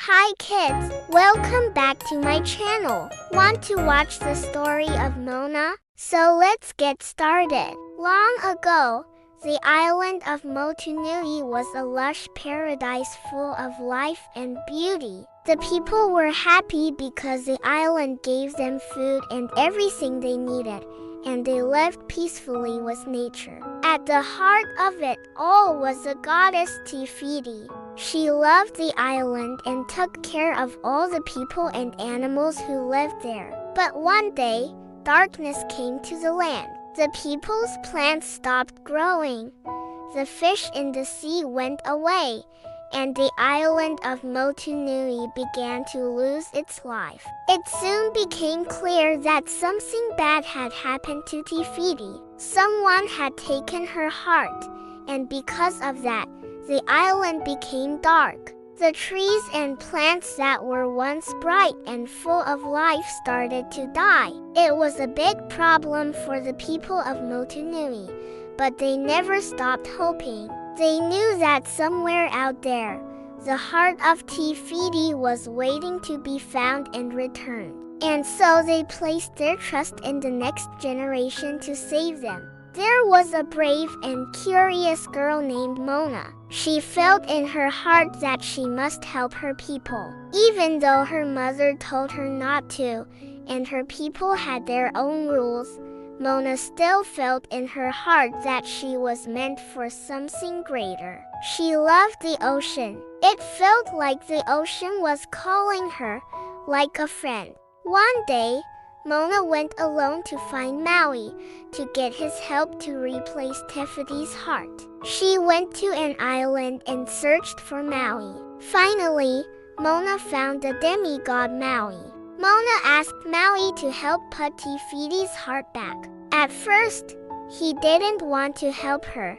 Hi kids, welcome back to my channel. Want to watch the story of Moana? So let's get started. Long ago, the island of Motunui was a lush paradise full of life and beauty. The people were happy because the island gave them food and everything they needed, and they lived peacefully with nature. At the heart of it all was the goddess Te Fiti. She loved the island and took care of all the people and animals who lived there. But one day, darkness came to the land. The people's plants stopped growing. The fish in the sea went away, and the island of Motunui began to lose its life. It soon became clear that something bad had happened to Te Fiti. Someone had taken her heart, and because of that, the island became dark. The trees and plants that were once bright and full of life started to die. It was a big problem for the people of Motunui, but they never stopped hoping. They knew that somewhere out there, the heart of Te Fiti was waiting to be found and returned. And so they placed their trust in the next generation to save them. There was a brave and curious girl named Moana. She felt in her heart that she must help her people. Even though her mother told her not to, and her people had their own rules, Moana still felt in her heart that she was meant for something greater. She loved the ocean. It felt like the ocean was calling her, like a friend. One day, Moana went alone to find Maui to get his help to replace Te Fiti's heart. She went to an island and searched for Maui. Finally, Moana found the demigod Maui. Moana asked Maui to help put Te Fiti's heart back. At first, he didn't want to help her,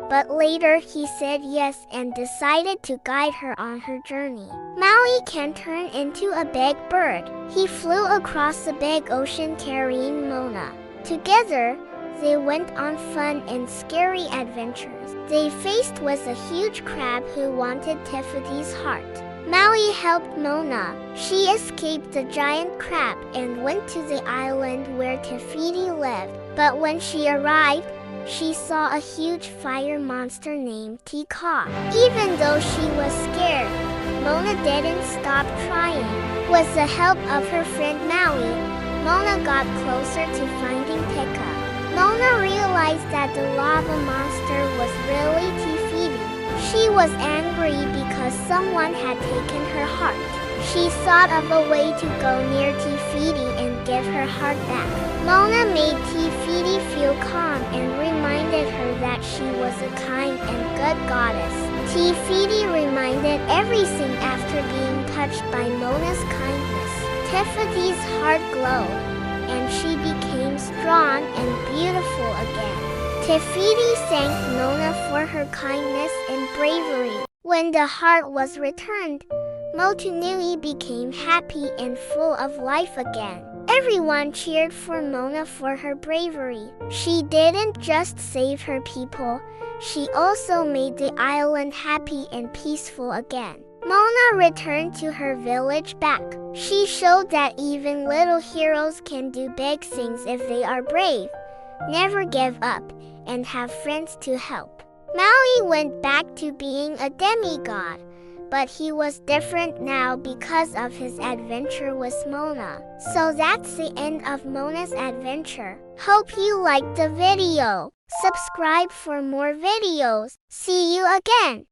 but later he said yes and decided to guide her on her journey. Maui can turn into a big bird. He flew across the big ocean carrying Moana. Together, they went on fun and scary adventures. They faced with a huge crab who wanted Te Fiti's heart. Maui helped Moana. She escaped the giant crab and went to the island where Te Fiti lived. But when she arrived, she saw a huge fire monster named Tika. Even though she was scared, Moana didn't stop trying. With the help of her friend Maui, Moana got closer to finding Tika. Moana realized that the lava monster was really Te Fiti. She was angry because someone had taken her heart. She thought of a way to go near Te Fiti and give her heart back. Moana made Te Fiti feel calm and reminded her that she was a kind and good goddess. Te Fiti reminded everything after being touched by Moana's kindness. Te Fiti's heart glowed, and she became strong and beautiful again. Te Fiti thanked Moana for her kindness and bravery. When the heart was returned, Motunui became happy and full of life again. Everyone cheered for Moana for her bravery. She didn't just save her people, she also made the island happy and peaceful again. Moana returned to her village back. She showed that even little heroes can do big things if they are brave, never give up, and have friends to help. Maui went back to being a demigod, but he was different now because of his adventure with Moana. So that's the end of Moana's adventure. Hope you liked the video. Subscribe for more videos. See you again.